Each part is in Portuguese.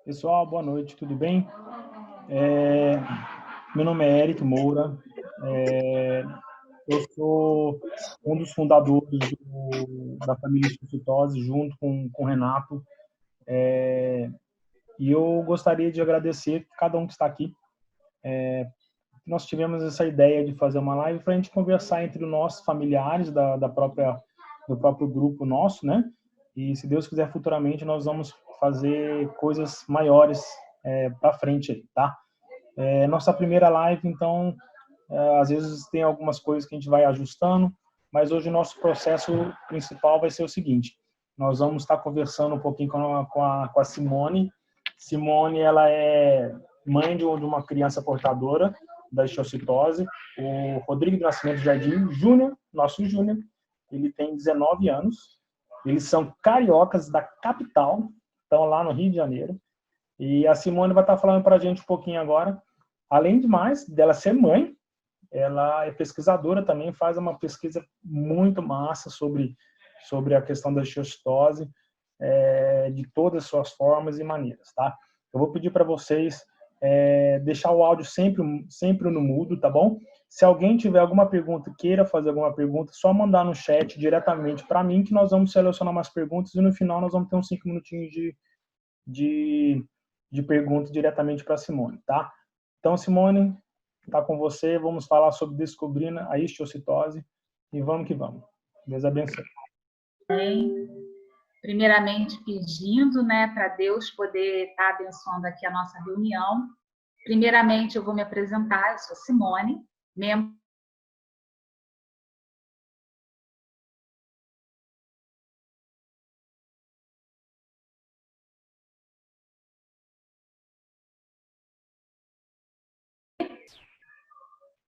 Pessoal, boa noite, tudo bem? Meu nome é Eric Moura, eu sou um dos fundadores da família Citose, junto com o Renato, e eu gostaria de agradecer cada um que está aqui. Nós tivemos essa ideia de fazer uma live para a gente conversar entre os nossos familiares do próprio grupo nosso, né? E se Deus quiser, futuramente nós vamos fazer coisas maiores para frente aí, tá? Nossa primeira live, então, às vezes tem algumas coisas que a gente vai ajustando, mas hoje o nosso processo principal vai ser o seguinte: nós vamos estar conversando um pouquinho com a Simone. Simone, ela é mãe de uma criança portadora da osteocitose, o Rodrigo do Nascimento Jardim Júnior, nosso Júnior, ele tem 19 anos, eles são cariocas da capital, estão lá no Rio de Janeiro, e a Simone vai estar falando para a gente um pouquinho agora. Além de mais, dela ser mãe, ela é pesquisadora também, faz uma pesquisa muito massa sobre a questão da osteocitose, de todas as suas formas e maneiras, tá? Eu vou pedir para vocês deixar o áudio sempre no mudo, tá bom? Se alguém tiver alguma pergunta, queira fazer alguma pergunta, só mandar no chat diretamente para mim, que nós vamos selecionar umas perguntas e no final nós vamos ter uns 5 minutinhos de pergunta diretamente para a Simone, tá? Então, Simone, está com você, vamos falar sobre descobrindo a osteocitose e vamos que vamos. Deus abençoe. Primeiramente pedindo, né, para Deus poder estar abençoando aqui a nossa reunião. Primeiramente eu vou me apresentar, eu sou Simone, membro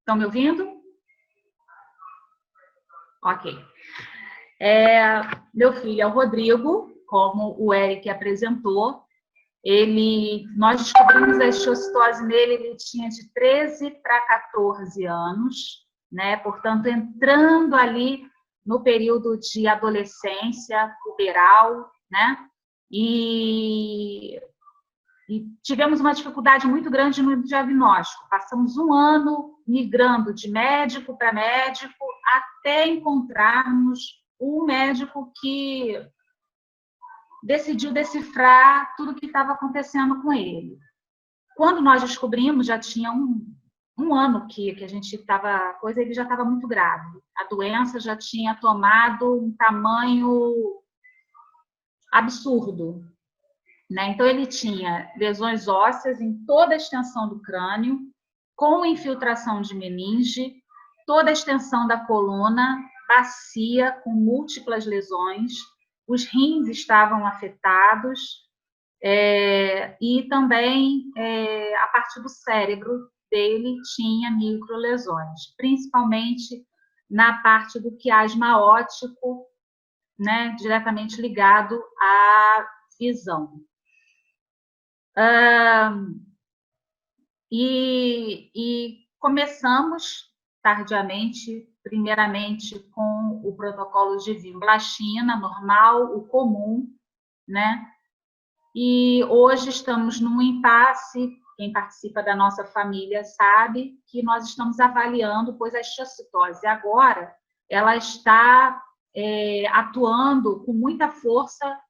Estão me ouvindo? Ok. Meu filho é o Rodrigo, como o Eric apresentou. Nós descobrimos a osteocitose nele, ele tinha de 13 para 14 anos, né? Portanto, entrando ali no período de adolescência, puberal, né? E tivemos uma dificuldade muito grande no diagnóstico. Passamos um ano migrando de médico para médico até encontrarmos um médico que decidiu decifrar tudo o que estava acontecendo com ele. Quando nós descobrimos, já tinha um ano que a gente estava... ele já estava muito grave. A doença já tinha tomado um tamanho absurdo, né? Então, ele tinha lesões ósseas em toda a extensão do crânio, com infiltração de meninge, toda a extensão da coluna, bacia com múltiplas lesões, os rins estavam afetados, e também a parte do cérebro dele tinha microlesões, principalmente na parte do quiasma óptico, né, diretamente ligado à visão. E começamos tardiamente, primeiramente com o protocolo de vinblastine normal, o comum, né? E hoje estamos num impasse. Quem participa da nossa família sabe que nós estamos avaliando, pois a osteocitose agora ela está atuando com muita força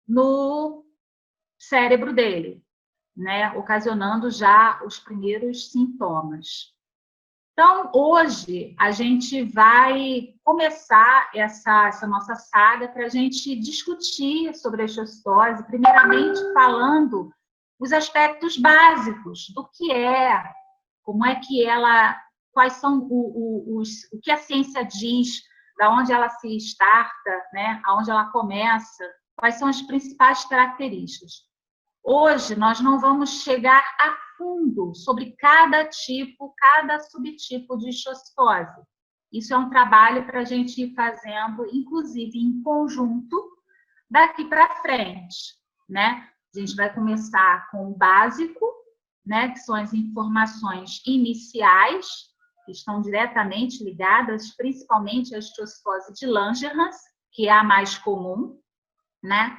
no cérebro dele, né, ocasionando já os primeiros sintomas. Então, hoje, a gente vai começar essa nossa saga para a gente discutir sobre a osteocitose, primeiramente falando os aspectos básicos do que é, como é que ela, quais são o que a ciência diz, da onde ela se starta, né, aonde ela começa, quais são as principais características. Hoje, nós não vamos chegar a fundo sobre cada tipo, cada subtipo de osteocitose. Isso é um trabalho para a gente ir fazendo, inclusive em conjunto, daqui para frente, né? A gente vai começar com o básico, né? Que são as informações iniciais, que estão diretamente ligadas, principalmente à osteocitose de Langerhans, que é a mais comum, né?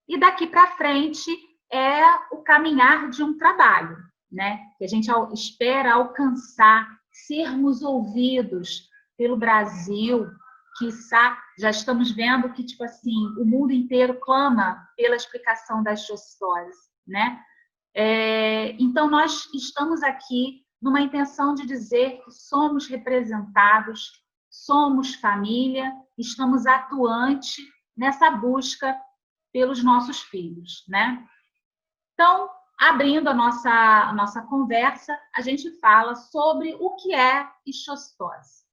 E daqui para frente é o caminhar de um trabalho, né? Que a gente espera alcançar, sermos ouvidos pelo Brasil, quiçá, já estamos vendo que, tipo assim, o mundo inteiro clama pela explicação da osteossicose, né? Então, nós estamos aqui numa intenção de dizer que somos representados, somos família, estamos atuantes nessa busca pelos nossos filhos, né? Então, abrindo a nossa conversa, a gente fala sobre o que é histiossicose,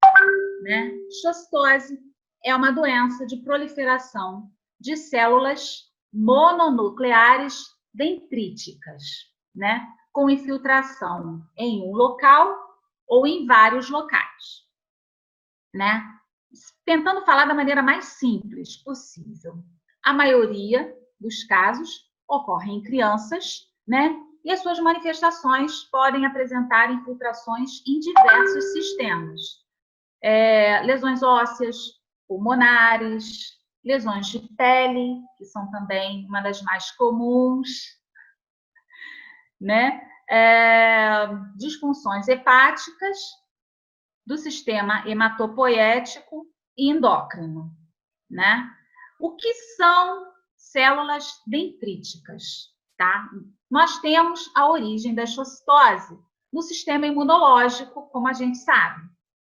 né? Histiossicose é uma doença de proliferação de células mononucleares dendríticas, né? Com infiltração em um local ou em vários locais, né? Tentando falar da maneira mais simples possível. A maioria dos casos ocorre em crianças, né? E as suas manifestações podem apresentar infiltrações em diversos sistemas. Lesões ósseas, pulmonares, lesões de pele, que são também uma das mais comuns, né? Disfunções hepáticas, do sistema hematopoético e endócrino, né? O que são células dendríticas, tá? Nós temos a origem da histiossicose no sistema imunológico, como a gente sabe,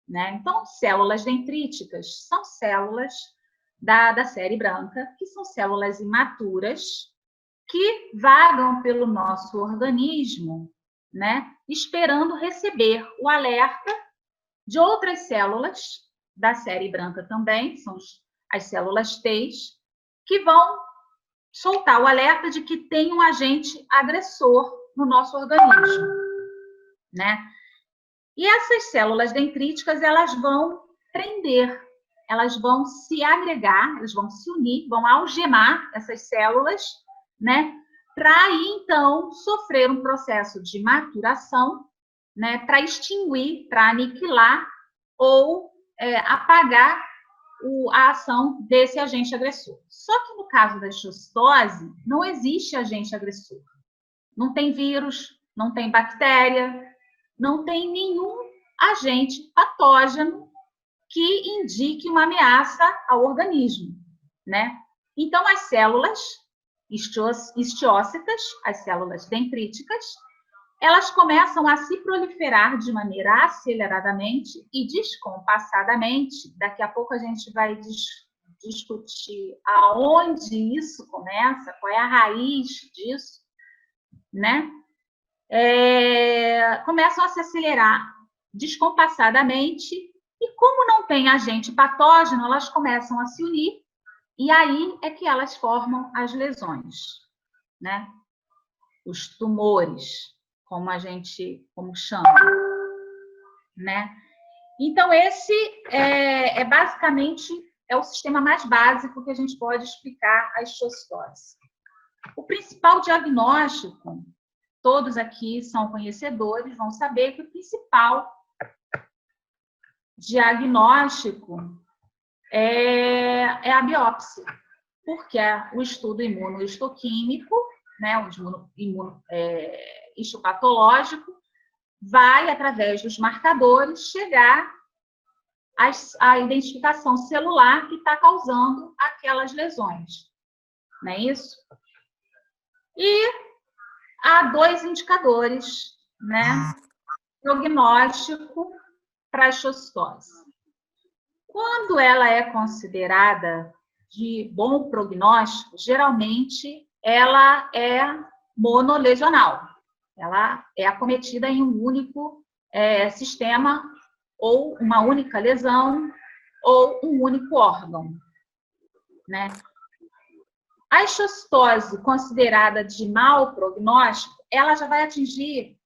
né? Então, células dendríticas são células da série branca, que são células imaturas que vagam pelo nosso organismo, né? Esperando receber o alerta de outras células da série branca também, são as células T, que vão soltar o alerta de que tem um agente agressor no nosso organismo, né? E essas células dendríticas, elas vão prender, elas vão se agregar, elas vão se unir, vão algemar essas células, né? Para aí, então, sofrer um processo de maturação, né, para extinguir, para aniquilar ou apagar a ação desse agente agressor. Só que no caso da histiossicose, não existe agente agressor. Não tem vírus, não tem bactéria, não tem nenhum agente patógeno que indique uma ameaça ao organismo, né? Então, as células histiócitas, as células dendríticas, elas começam a se proliferar de maneira aceleradamente e descompassadamente. Daqui a pouco a gente vai discutir aonde isso começa, qual é a raiz disso, né? Começam a se acelerar descompassadamente e, como não tem agente patógeno, elas começam a se unir e aí é que elas formam as lesões, né? Os tumores, como chama, né? Então, esse basicamente o sistema mais básico que a gente pode explicar a histiossicose. O principal diagnóstico, todos aqui são conhecedores, vão saber que o principal diagnóstico é a biópsia, porque o estudo imunohistoquímico, né, o histopatológico, vai, através dos marcadores, chegar à identificação celular que está causando aquelas lesões. Não é isso? E há 2 indicadores, né? Prognóstico para a histiossicose. Quando ela é considerada de bom prognóstico, geralmente ela é monolesional. Ela é acometida em um único sistema, ou uma única lesão, ou um único órgão, né? A histiossicose considerada de mau prognóstico, ela já vai atingir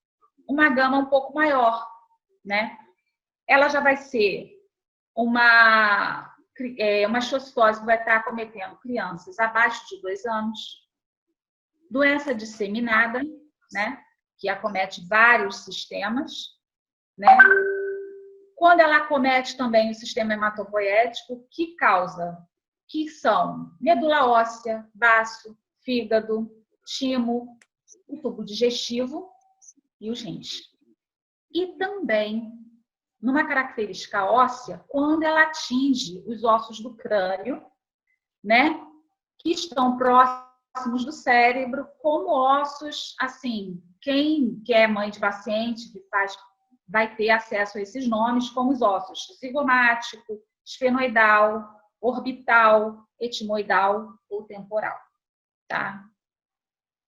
uma gama um pouco maior, né? Ela já vai ser uma histiossicose que vai estar acometendo crianças abaixo de 2 anos, doença disseminada, né? Que acomete vários sistemas, né? Quando ela acomete também o sistema hematopoético, que são medula óssea, baço, fígado, timo, o tubo digestivo e os rins. E também, numa característica óssea, quando ela atinge os ossos do crânio, né, que estão próximos do cérebro, como ossos, assim, quem é mãe de paciente que vai ter acesso a esses nomes, como os ossos zigomático, esfenoidal, orbital, etimoidal ou temporal, tá?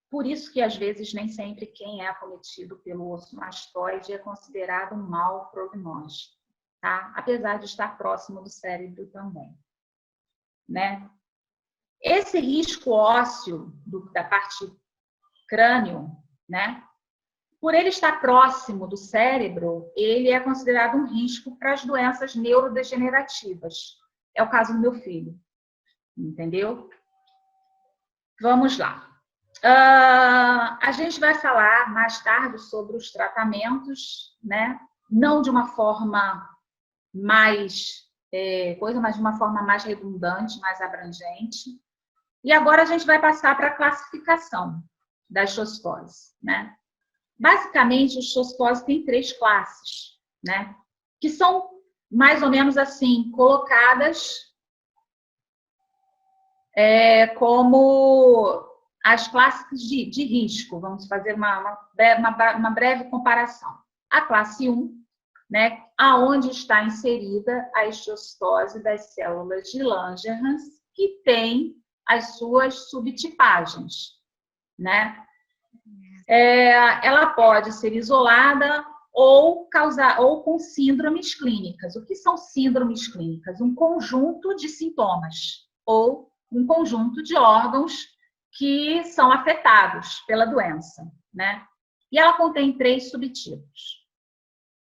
Por isso que, às vezes, nem sempre quem é acometido pelo osso mastoide é considerado um mau prognóstico, tá? Apesar de estar próximo do cérebro também, né? Esse risco ósseo da parte crânio, né? Por ele estar próximo do cérebro, ele é considerado um risco para as doenças neurodegenerativas. É o caso do meu filho, entendeu? Vamos lá. A gente vai falar mais tarde sobre os tratamentos, né? Não de uma forma mais mas de uma forma mais redundante, mais abrangente. E agora a gente vai passar para a classificação da histocitose, né? Basicamente, a histocitose tem 3 classes, né? Que são mais ou menos assim colocadas como as classes de risco. Vamos fazer uma breve comparação. A classe 1, né, aonde está inserida a histocitose das células de Langerhans, que tem as suas subtipagens, né? Ela pode ser isolada ou com síndromes clínicas. O que são síndromes clínicas? Um conjunto de sintomas ou um conjunto de órgãos que são afetados pela doença, né? E ela contém 3 subtipos.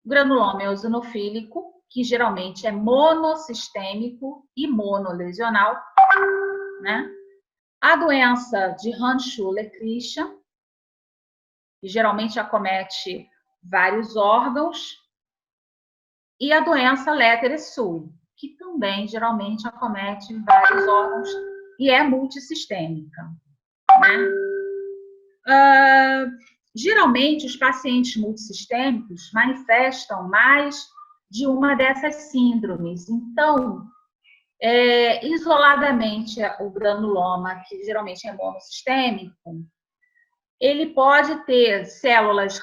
O granuloma eosinofílico, que geralmente é monossistêmico e monolesional, né? A doença de Hand-Schuller-Christian, que geralmente acomete vários órgãos, e a doença Letterer-Sully, que também geralmente acomete vários órgãos e é multissistêmica, né? Geralmente, os pacientes multissistêmicos manifestam mais de uma dessas síndromes. Então, isoladamente, o granuloma, que geralmente é monossistêmico, ele pode ter células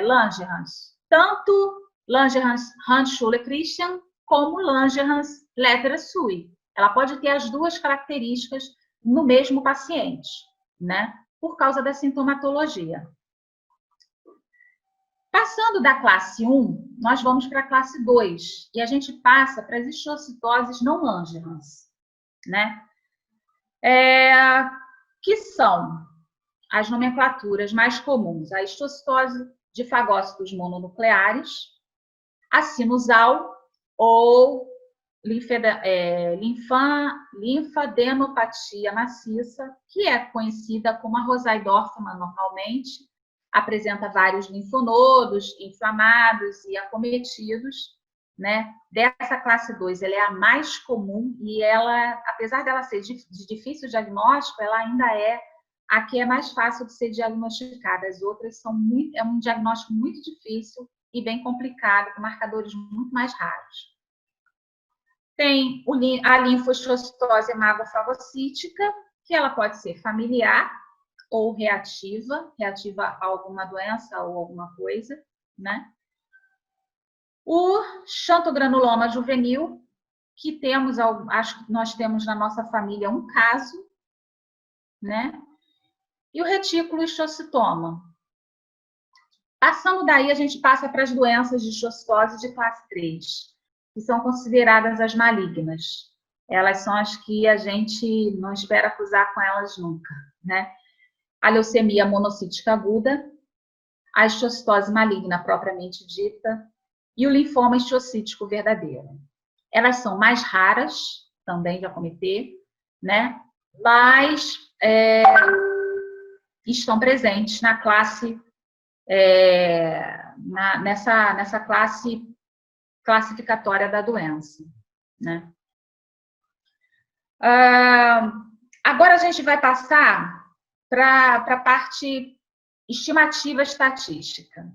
Langerhans, tanto Langerhans Hand-Schuller-Christian como Langerhans Letterer-Sully. Ela pode ter as 2 características no mesmo paciente, né? Por causa da sintomatologia. Passando da classe 1, nós vamos para a classe 2 e a gente passa para as histocitoses não Langerhans, né? Que são as nomenclaturas mais comuns: a histocitose de fagócitos mononucleares, a sinusal ou linfadenopatia maciça, que é conhecida como a Rosai-Dorfman normalmente, apresenta vários linfonodos inflamados e acometidos, né? Dessa classe 2, ela é a mais comum e ela, apesar dela ser de difícil diagnóstico, ela ainda é a que é mais fácil de ser diagnosticada. As outras é um diagnóstico muito difícil e bem complicado, com marcadores muito mais raros. Tem a linfohistocitose hemagofagocítica, que ela pode ser familiar ou reativa a alguma doença ou alguma coisa, né? O xantogranuloma juvenil, que acho que nós temos na nossa família um caso, né? E o retículo histocitoma. Passando daí, a gente passa para as doenças de histocitose de classe 3, que são consideradas as malignas. Elas são as que a gente não espera cruzar com elas nunca, né? A leucemia monocítica aguda, a histocitose maligna propriamente dita e o linfoma histocítico verdadeiro. Elas são mais raras também de acometer, né? Mas estão presentes na classe, nessa classe classificatória da doença, né? Agora a gente vai passar para a parte estimativa estatística.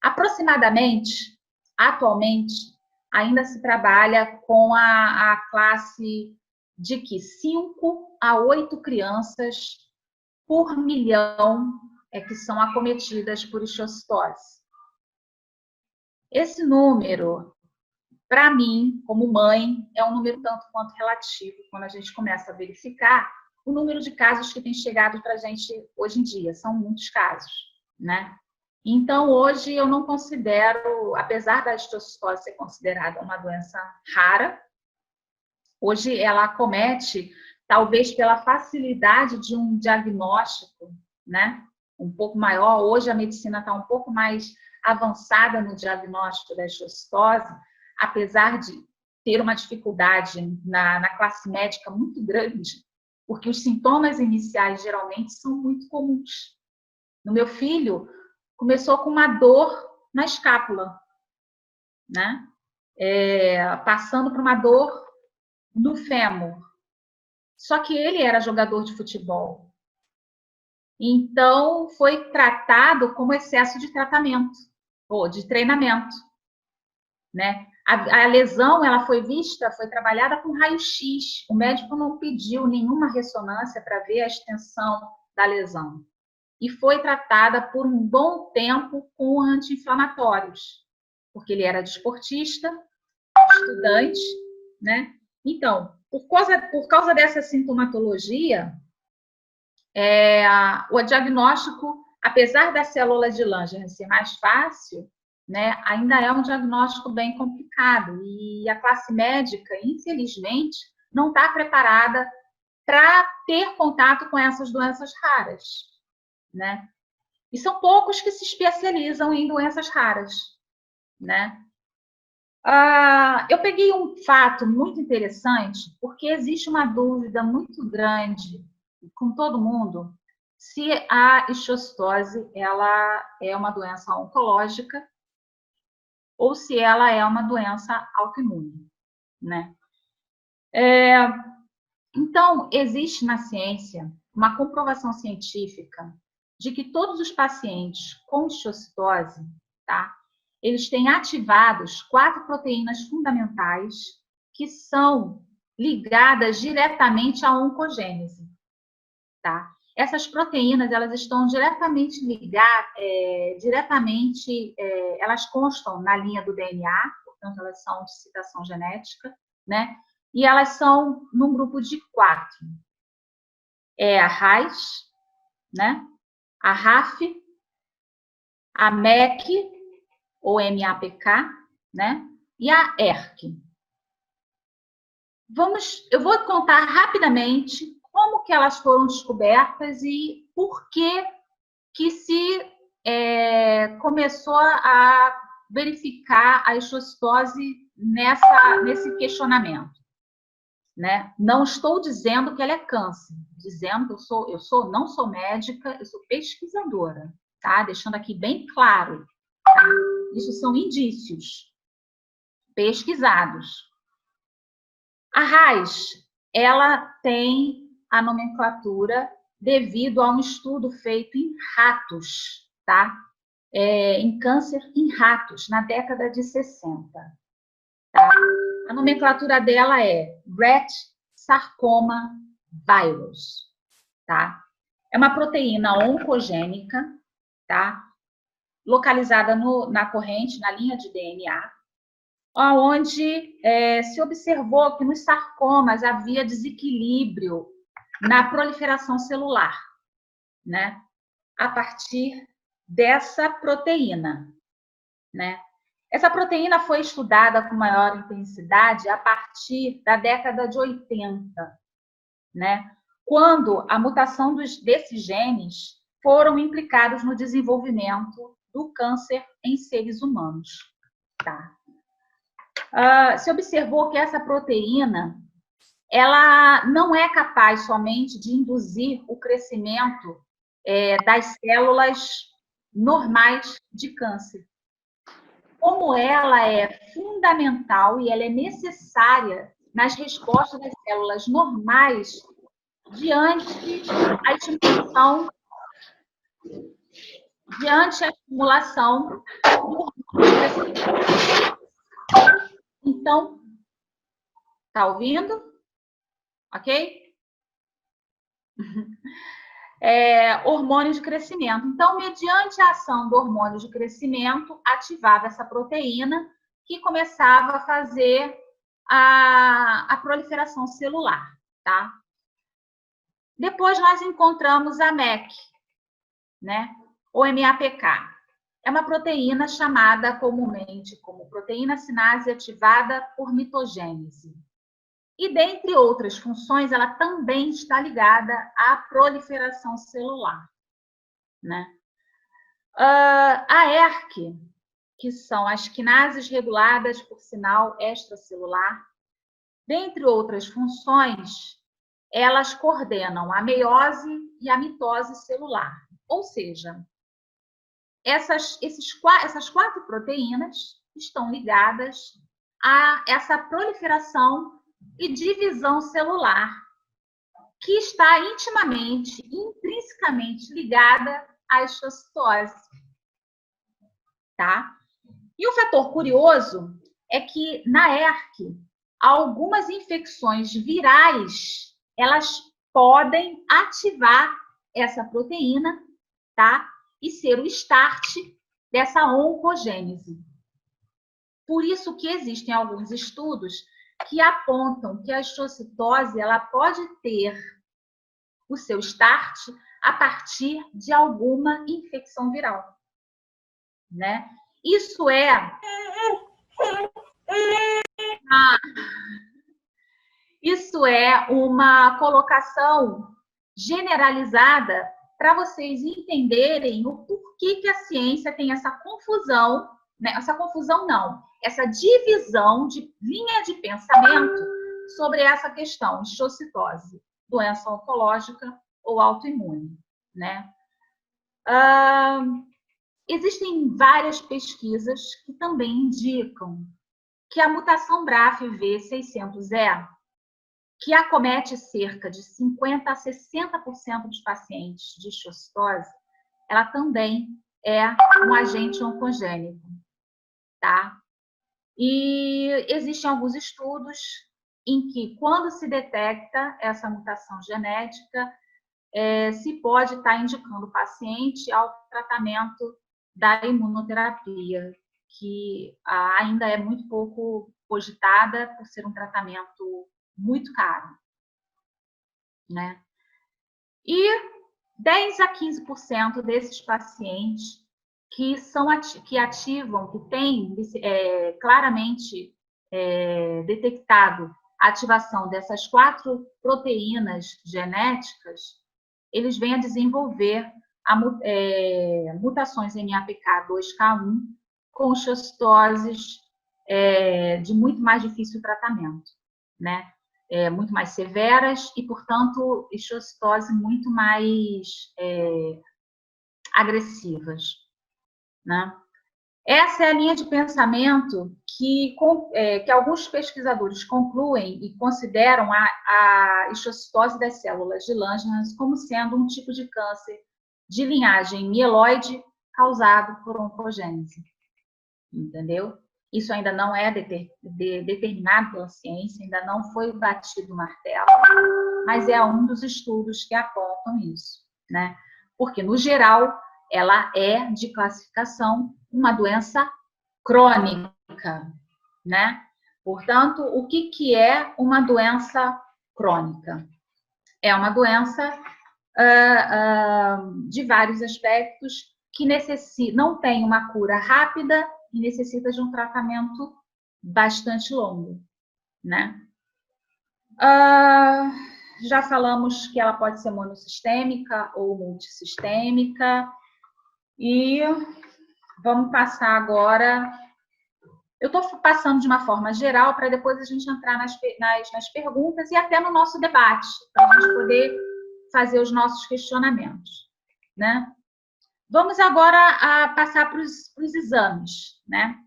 Aproximadamente, atualmente, ainda se trabalha com a classe de que 5 a 8 crianças por milhão que são acometidas por ichtiossitose. Esse número, para mim, como mãe, é um número tanto quanto relativo, quando a gente começa a verificar o número de casos que tem chegado para a gente hoje em dia. São muitos casos, né? Então, hoje, eu não considero, apesar da ichtiossitose ser considerada uma doença rara, hoje ela acomete, talvez pela facilidade de um diagnóstico, né? Um pouco maior. Hoje a medicina está um pouco mais avançada no diagnóstico da ichtiossitose, apesar de ter uma dificuldade na classe médica muito grande, porque os sintomas iniciais geralmente são muito comuns. No meu filho, começou com uma dor na escápula, né? Passando por uma dor no fêmur. Só que ele era jogador de futebol. Então, foi tratado como excesso de tratamento, ou de treinamento, né? A lesão, ela foi vista, foi trabalhada com raio-x. O médico não pediu nenhuma ressonância para ver a extensão da lesão. E foi tratada por um bom tempo com anti-inflamatórios, porque ele era desportista, estudante, né? Então, por causa dessa sintomatologia, o diagnóstico, apesar da célula de Langerhans ser mais fácil, né, ainda é um diagnóstico bem complicado. E a classe médica, infelizmente, não está preparada para ter contato com essas doenças raras, né? E são poucos que se especializam em doenças raras, né? Eu peguei um fato muito interessante, porque existe uma dúvida muito grande com todo mundo se a ichtiossitose ela é uma doença oncológica ou se ela é uma doença autoimune, né? Então, existe na ciência uma comprovação científica de que todos os pacientes com ichtiossitose, tá? Eles têm ativados 4 proteínas fundamentais que são ligadas diretamente à oncogênese, tá? Essas proteínas, elas estão diretamente ligadas, elas constam na linha do DNA, portanto, elas são de citação genética, né? E elas são num grupo de 4. A RAS, né? A RAF, a MEC, ou MAPK, né? E a ERK. Eu vou contar rapidamente como que elas foram descobertas e por que se começou a verificar a ichtiossitose nesse questionamento, né? Não estou dizendo que ela é câncer, dizendo que eu não sou médica, eu sou pesquisadora, tá? Deixando aqui bem claro, tá? Isso são indícios pesquisados. A RAS, ela tem a nomenclatura devido a um estudo feito em ratos, tá? Em câncer em ratos, na década de 60. Tá? A nomenclatura dela é Rat Sarcoma Virus, tá? É uma proteína oncogênica, tá? Localizada na corrente, na linha de DNA, onde se observou que nos sarcomas havia desequilíbrio na proliferação celular, né? A partir dessa proteína, né? Essa proteína foi estudada com maior intensidade a partir da década de 80, né? Quando a mutação desses genes foram implicados no desenvolvimento do câncer em seres humanos, tá? Se observou que essa proteína ela não é capaz somente de induzir o crescimento das células normais de câncer. Como ela é fundamental e ela é necessária nas respostas das células normais diante a estimulação do hormônio. Então, tá ouvindo? Ok? Hormônio de crescimento. Então, mediante a ação do hormônio de crescimento, ativava essa proteína que começava a fazer a proliferação celular, tá? Depois nós encontramos a MEC, né? Ou MAPK. É uma proteína chamada comumente como proteína sinase ativada por mitogênese. E, dentre outras funções, ela também está ligada à proliferação celular, né? A ERK, que são as quinases reguladas por sinal extracelular, dentre outras funções, elas coordenam a meiose e a mitose celular. Ou seja, essas 4 proteínas estão ligadas a essa proliferação e divisão celular, que está intimamente, intrinsecamente ligada à histocitose. Tá? E o fator curioso é que na ERK, algumas infecções virais, elas podem ativar essa proteína, tá? E ser o start dessa oncogênese. Por isso que existem alguns estudos que apontam que a histocitose ela pode ter o seu start a partir de alguma infecção viral, né? Isso é uma colocação generalizada para vocês entenderem o porquê que a ciência tem essa confusão, né? Essa divisão de linha de pensamento sobre essa questão, histocitose, doença oncológica ou autoimune, né? Existem várias pesquisas que também indicam que a mutação BRAF-V600E, que acomete cerca de 50% a 60% dos pacientes de histocitose, ela também é um agente oncogênico, tá? E existem alguns estudos em que, quando se detecta essa mutação genética, se pode estar indicando o paciente ao tratamento da imunoterapia, que ainda é muito pouco cogitada por ser um tratamento muito caro, né? E 10 a 15% desses pacientes que ativam, que têm claramente detectado a ativação dessas 4 proteínas genéticas, eles vêm a desenvolver mutações em MAPK2K1 com histocitoses de muito mais difícil tratamento, né? Muito mais severas e, portanto, histocitose muito mais agressivas, né? Essa é a linha de pensamento que alguns pesquisadores concluem e consideram a histocitose das células de Langerhans como sendo um tipo de câncer de linhagem mieloide causado por oncogênese. Entendeu? Isso ainda não é determinado pela ciência, ainda não foi batido o martelo, mas é um dos estudos que apontam isso, né? Porque, no geral, ela é de classificação uma doença crônica, né? Portanto, o que é uma doença crônica? É uma doença de vários aspectos que não tem uma cura rápida e necessita de um tratamento bastante longo, né? Já falamos que ela pode ser monossistêmica ou multissistêmica. E vamos passar agora... Eu estou passando de uma forma geral para depois a gente entrar nas perguntas e até no nosso debate, para a gente poder fazer os nossos questionamentos, né? Vamos agora passar para os exames, né?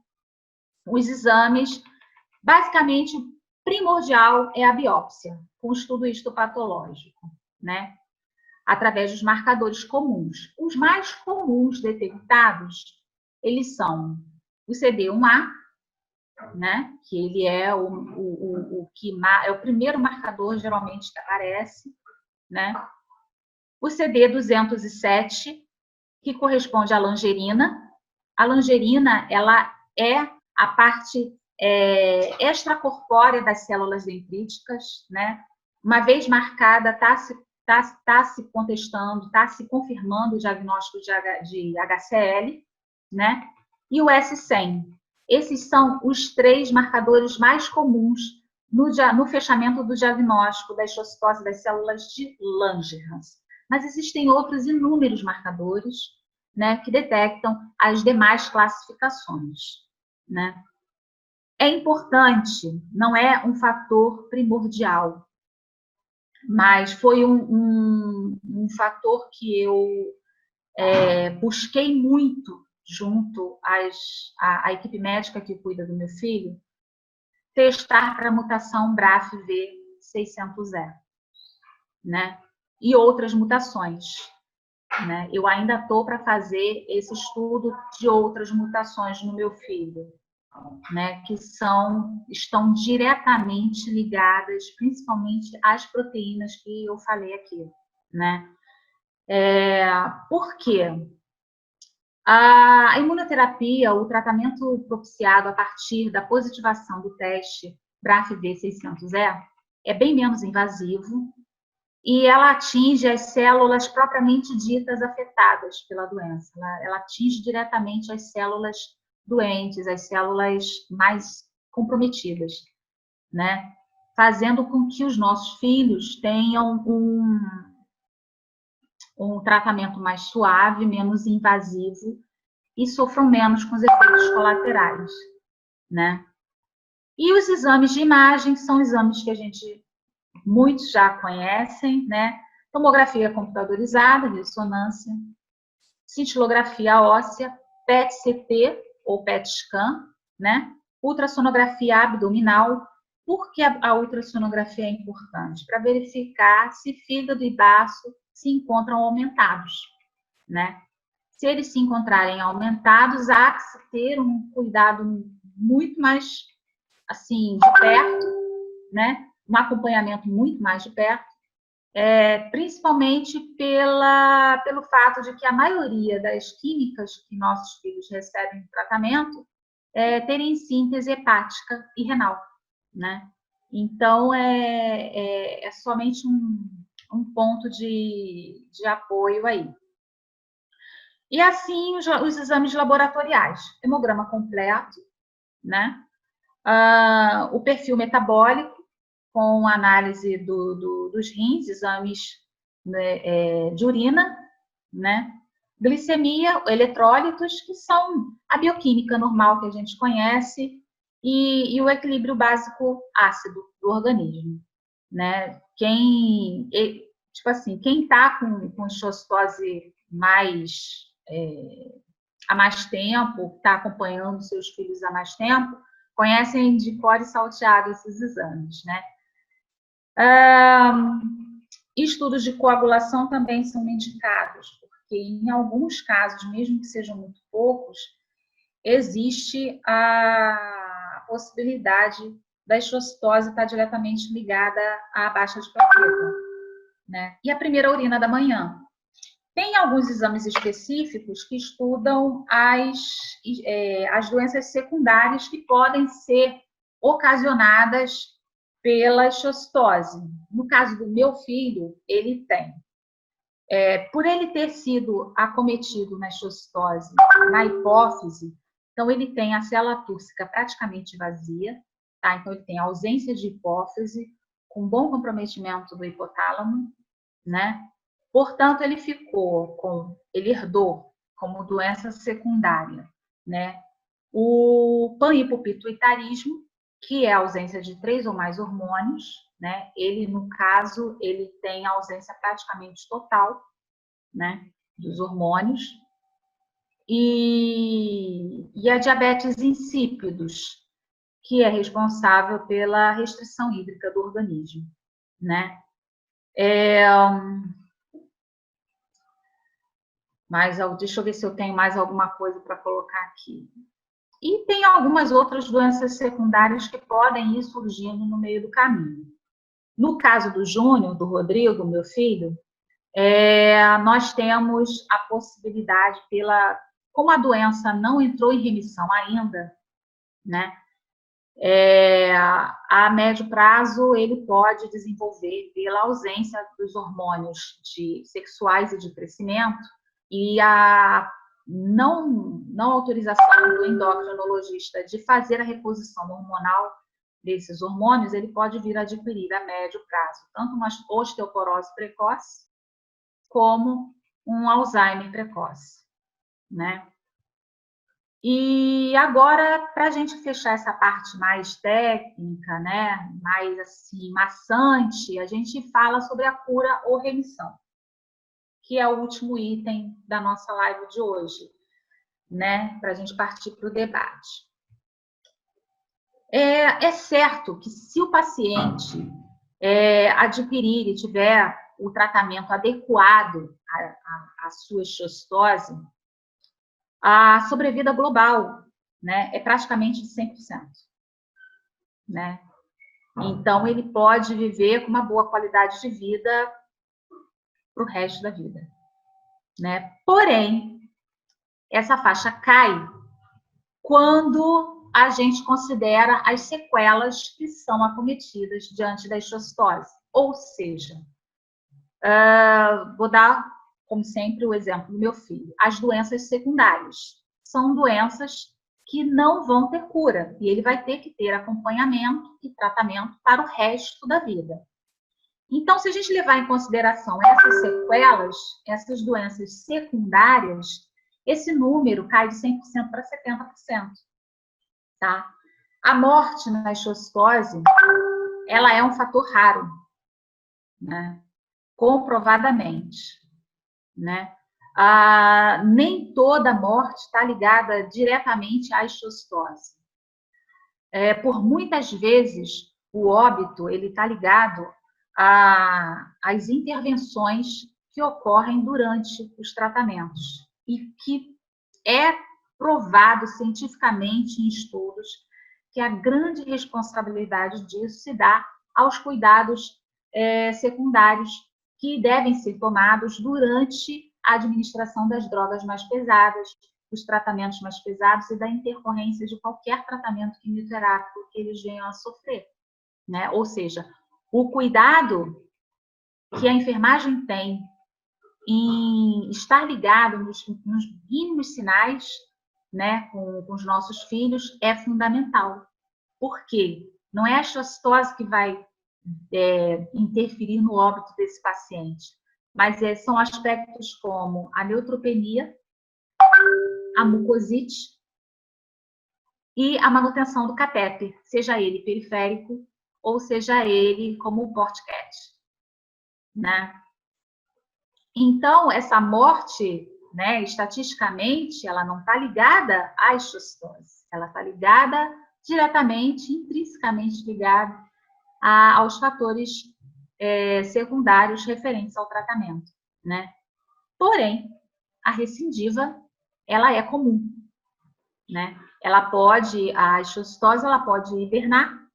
Os exames, basicamente, primordial é a biópsia, com estudo histopatológico, né? Através dos marcadores comuns. Os mais comuns detectados, eles são o CD1A, né? Que ele é é o primeiro marcador, geralmente, que aparece, né? O CD207, que corresponde à langerina. A langerina, ela é a parte extracorpórea das células dendríticas, né? Uma vez marcada, está se contestando, está se confirmando o diagnóstico de HCL, né? E o S100. Esses são os 3 marcadores mais comuns no fechamento do diagnóstico da histocitose das células de Langerhans. Mas existem outros inúmeros marcadores, né, que detectam as demais classificações, né? É importante, não é um fator primordial, mas foi um fator que eu busquei muito junto à equipe médica que cuida do meu filho, testar para a mutação BRAF-V600E, né? E outras mutações, né? Eu ainda estou para fazer esse estudo de outras mutações no meu filho, né? Que estão diretamente ligadas, principalmente às proteínas que eu falei aqui, né? Por quê? A imunoterapia, o tratamento propiciado a partir da positivação do teste BRAF-V600E é bem menos invasivo e ela atinge as células propriamente ditas afetadas pela doença. Ela atinge diretamente as células doentes, as células mais comprometidas, né? Fazendo com que os nossos filhos tenham um tratamento mais suave, menos invasivo e sofram menos com os efeitos colaterais, né? E os exames de imagem são exames que muitos já conhecem, né? Tomografia computadorizada, ressonância, cintilografia óssea, PET-CT ou PET-scan, né? Ultrassonografia abdominal. Por que a ultrassonografia é importante? Para verificar se fígado e baço se encontram aumentados, né? Se eles se encontrarem aumentados, há que se ter um cuidado muito mais, assim, de perto, né? Um acompanhamento muito mais de perto, principalmente pelo fato de que a maioria das químicas que nossos filhos recebem no tratamento terem síntese hepática e renal, né? Então, é somente um ponto de apoio aí. E assim, os exames laboratoriais. Hemograma completo, né? O perfil metabólico, com análise dos rins, exames, né, de urina, né? Glicemia, eletrólitos, que são a bioquímica normal que a gente conhece, e o equilíbrio básico ácido do organismo, né? Quem está com histocitose há mais tempo, está acompanhando seus filhos há mais tempo, conhecem de cor e salteado esses exames, né? Estudos de coagulação também são indicados, porque em alguns casos, mesmo que sejam muito poucos, existe a possibilidade da histocitose estar diretamente ligada à baixa de plaqueta, né? E a primeira urina da manhã. Tem alguns exames específicos que estudam as doenças secundárias que podem ser ocasionadas pela histocitose. No caso do meu filho, ele tem. Por ele ter sido acometido na histocitose, na hipófise, então ele tem a célula túrcica praticamente vazia, tá? Então ele tem ausência de hipófise, com bom comprometimento do hipotálamo, né? Portanto, ele herdou como doença secundária, né? O panhipopituitarismo, que é a ausência de 3 ou mais hormônios, né? Ele, no caso, ele tem a ausência praticamente total, né, dos hormônios. E a diabetes insípidos, que é responsável pela restrição hídrica do organismo, né? Deixa eu ver se eu tenho mais alguma coisa para colocar aqui. E tem algumas outras doenças secundárias que podem ir surgindo no meio do caminho. No caso do Júnior, do Rodrigo, meu filho, nós temos a possibilidade, como a doença não entrou em remissão ainda, né? A médio prazo, ele pode desenvolver, pela ausência dos hormônios sexuais e de crescimento, e a não autorização do endocrinologista de fazer a reposição hormonal desses hormônios, ele pode vir a adquirir a médio prazo tanto uma osteoporose precoce como um Alzheimer precoce, né? E agora, para a gente fechar essa parte mais técnica, né, mais assim, maçante, a gente fala sobre a cura ou remissão, que é o último item da nossa live de hoje, né, para a gente partir para o debate. É certo que se o paciente adquirir e tiver o tratamento adequado à sua esquiostose, a sobrevida global, né, é praticamente de 100%. Né? Então, ele pode viver com uma boa qualidade de vida para o resto da vida. Né? Porém, essa faixa cai quando a gente considera as sequelas que são acometidas diante da esquiostose. Ou seja, vou dar, como sempre, o exemplo do meu filho. As doenças secundárias são doenças que não vão ter cura, e ele vai ter que ter acompanhamento e tratamento para o resto da vida. Então, se a gente levar em consideração essas sequelas, essas doenças secundárias, esse número cai de 100% para 70%. Tá? A morte na esquiostose, ela é um fator raro, né? Comprovadamente, né? Nem toda morte está ligada diretamente à esquiostose. Por muitas vezes, o óbito ele está ligado às intervenções que ocorrem durante os tratamentos e que é provado cientificamente em estudos que a grande responsabilidade disso se dá aos cuidados secundários que devem ser tomados durante a administração das drogas mais pesadas, dos tratamentos mais pesados e da intercorrência de qualquer tratamento quimioterápico que eles venham a sofrer, né? Ou seja, o cuidado que a enfermagem tem em estar ligado nos mínimos sinais, né, com os nossos filhos é fundamental. Por quê? Não é a esquiostose que vai interferir no óbito desse paciente, mas são aspectos como a neutropenia, a mucosite e a manutenção do catéter, seja ele periférico ou seja ele como o port-cat, né? Então, essa morte, né, estatisticamente, ela não está ligada à esquiostose, ela está ligada diretamente, intrinsecamente ligada aos fatores secundários referentes ao tratamento, né? Porém, a recidiva, ela é comum, né? A esquiostose, ela pode hibernar,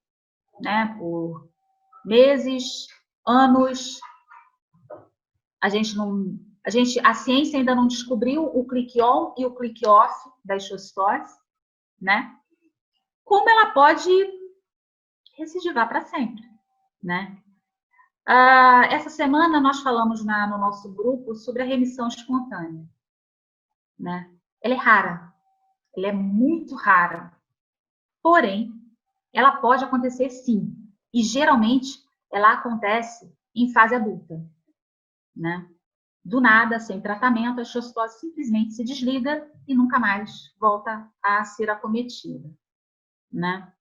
né, por meses, anos. A ciência ainda não descobriu o click on e o click off da esquiostose, né? Como ela pode recidivar para sempre, né? Essa semana nós falamos no nosso grupo sobre a remissão espontânea, né? Ela é rara, ela é muito rara, porém, ela pode acontecer sim, e geralmente ela acontece em fase adulta, né? Do nada, sem tratamento, a esquiostose simplesmente se desliga e nunca mais volta a ser acometida, né?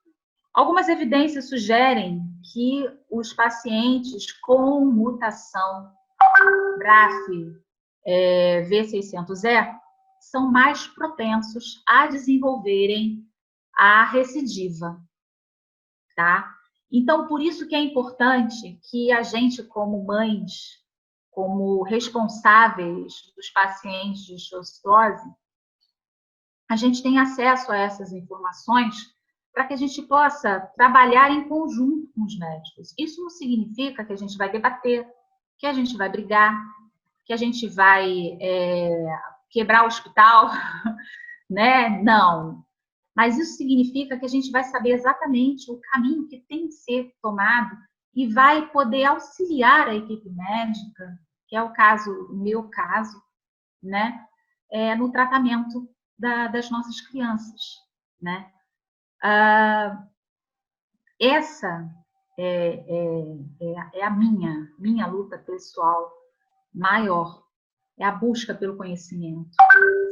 Algumas evidências sugerem que os pacientes com mutação BRAF V600E são mais propensos a desenvolverem a recidiva, tá? Então, por isso que é importante que a gente, como mães, como responsáveis dos pacientes de osteoporose, a gente tenha acesso a essas informações para que a gente possa trabalhar em conjunto com os médicos. Isso não significa que a gente vai debater, que a gente vai brigar, que a gente vai quebrar o hospital, né? Não. Mas isso significa que a gente vai saber exatamente o caminho que tem que ser tomado e vai poder auxiliar a equipe médica, que é o meu caso, né? No tratamento das nossas crianças, né? Essa é a minha luta pessoal maior, é a busca pelo conhecimento,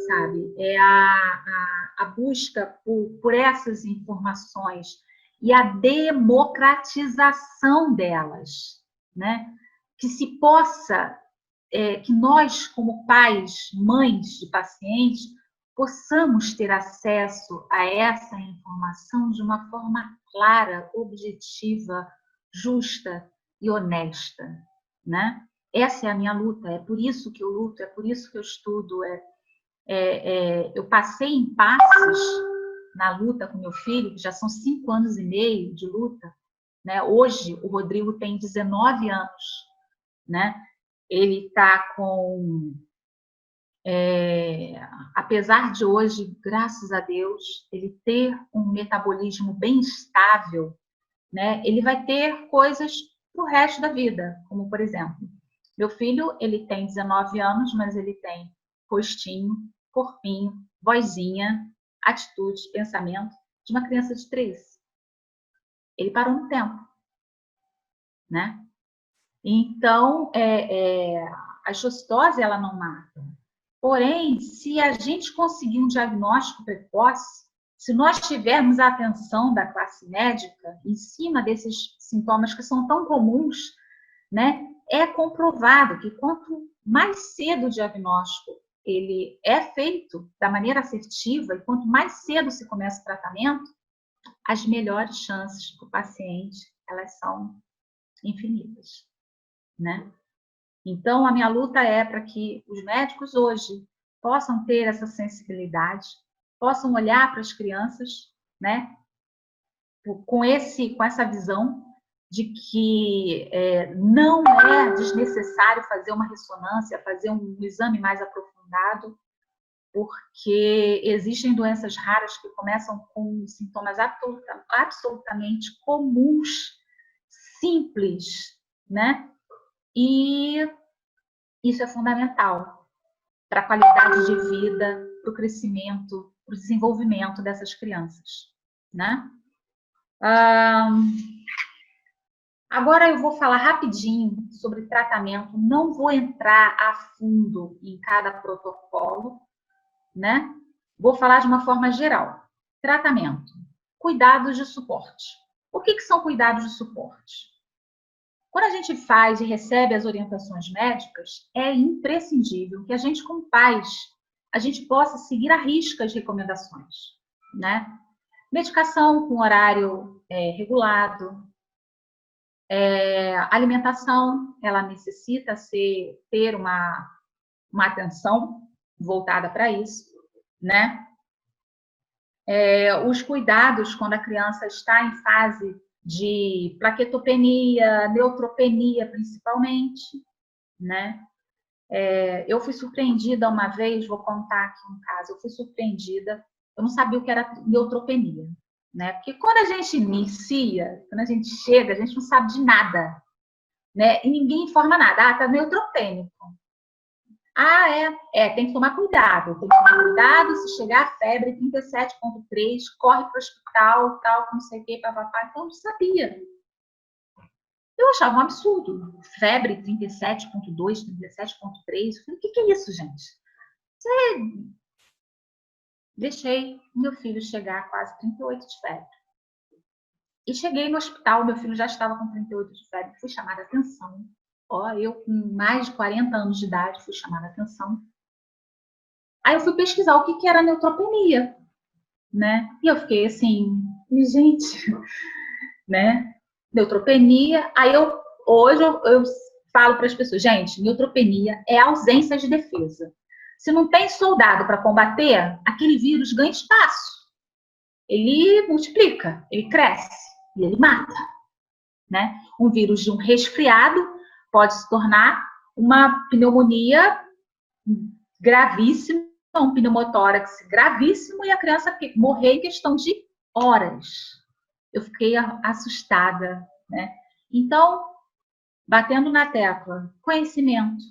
sabe? É a busca por essas informações e a democratização delas, né? Que se possa, que nós, como pais, mães de pacientes, possamos ter acesso a essa informação de uma forma clara, objetiva, justa e honesta, né? Essa é a minha luta, é por isso que eu luto, é por isso que eu estudo. Eu passei em passes na luta com meu filho, que já são 5 anos e meio de luta, né? Hoje o Rodrigo tem 19 anos, né? Ele está com... apesar de hoje, graças a Deus, ele ter um metabolismo bem estável, né? Ele vai ter coisas pro resto da vida, como por exemplo, meu filho, ele tem 19 anos, mas ele tem rostinho, corpinho, vozinha, atitude, pensamento de uma criança de 3. Ele parou no tempo, né? Então, a osteoporose, ela não mata. Porém, se a gente conseguir um diagnóstico precoce, se nós tivermos a atenção da classe médica em cima desses sintomas que são tão comuns, né, é comprovado que quanto mais cedo o diagnóstico ele é feito da maneira assertiva e quanto mais cedo se começa o tratamento, as melhores chances para o paciente, elas são infinitas, né? Então, a minha luta é para que os médicos hoje possam ter essa sensibilidade, possam olhar para as crianças, né, com essa visão de que não é desnecessário fazer uma ressonância, fazer um exame mais aprofundado, porque existem doenças raras que começam com sintomas absolutamente comuns, simples, né? E isso é fundamental para a qualidade de vida, para o crescimento, para o desenvolvimento dessas crianças, né? Agora eu vou falar rapidinho sobre tratamento, não vou entrar a fundo em cada protocolo, né? Vou falar de uma forma geral. Tratamento, cuidados de suporte. O que são cuidados de suporte? Quando a gente faz e recebe as orientações médicas, é imprescindível que a gente, como pais, a gente possa seguir à risca as recomendações, né? Medicação com horário regulado, alimentação, ela necessita ter uma atenção voltada para isso, né? Os cuidados quando a criança está em fase de plaquetopenia, neutropenia, principalmente, né? Eu fui surpreendida uma vez, vou contar aqui um caso, eu fui surpreendida, eu não sabia o que era neutropenia, né? Porque quando a gente inicia, quando a gente chega, a gente não sabe de nada, né? E ninguém informa nada. Tá neutropênico. Tem que tomar cuidado. Tem que tomar cuidado, se chegar a febre 37,3, corre para o hospital, tal, não sei o que, papapá. Então, eu não sabia. Eu achava um absurdo. Febre 37,2, 37,3. Eu falei, o que é isso, gente? Deixei meu filho chegar a quase 38 de febre. E cheguei no hospital, meu filho já estava com 38 de febre, fui chamada a atenção. Eu com mais de 40 anos de idade fui chamada a atenção. Aí eu fui pesquisar o que era neutropenia, né? E eu fiquei assim, gente, né? Neutropenia. Aí hoje eu falo para as pessoas, gente, neutropenia é ausência de defesa. Se não tem soldado para combater, aquele vírus ganha espaço. Ele multiplica, ele cresce e ele mata, né? Um vírus de um resfriado pode se tornar uma pneumonia gravíssima, um pneumotórax gravíssimo e a criança morrer em questão de horas. Eu fiquei assustada, né? Então, batendo na tecla, conhecimento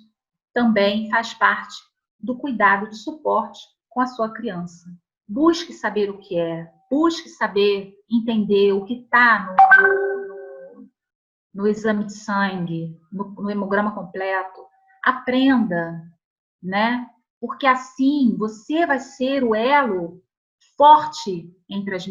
também faz parte do cuidado, do suporte com a sua criança. Busque saber o que é, busque saber entender o que está no exame de sangue, no hemograma completo. Aprenda, né? Porque assim você vai ser o elo forte entre as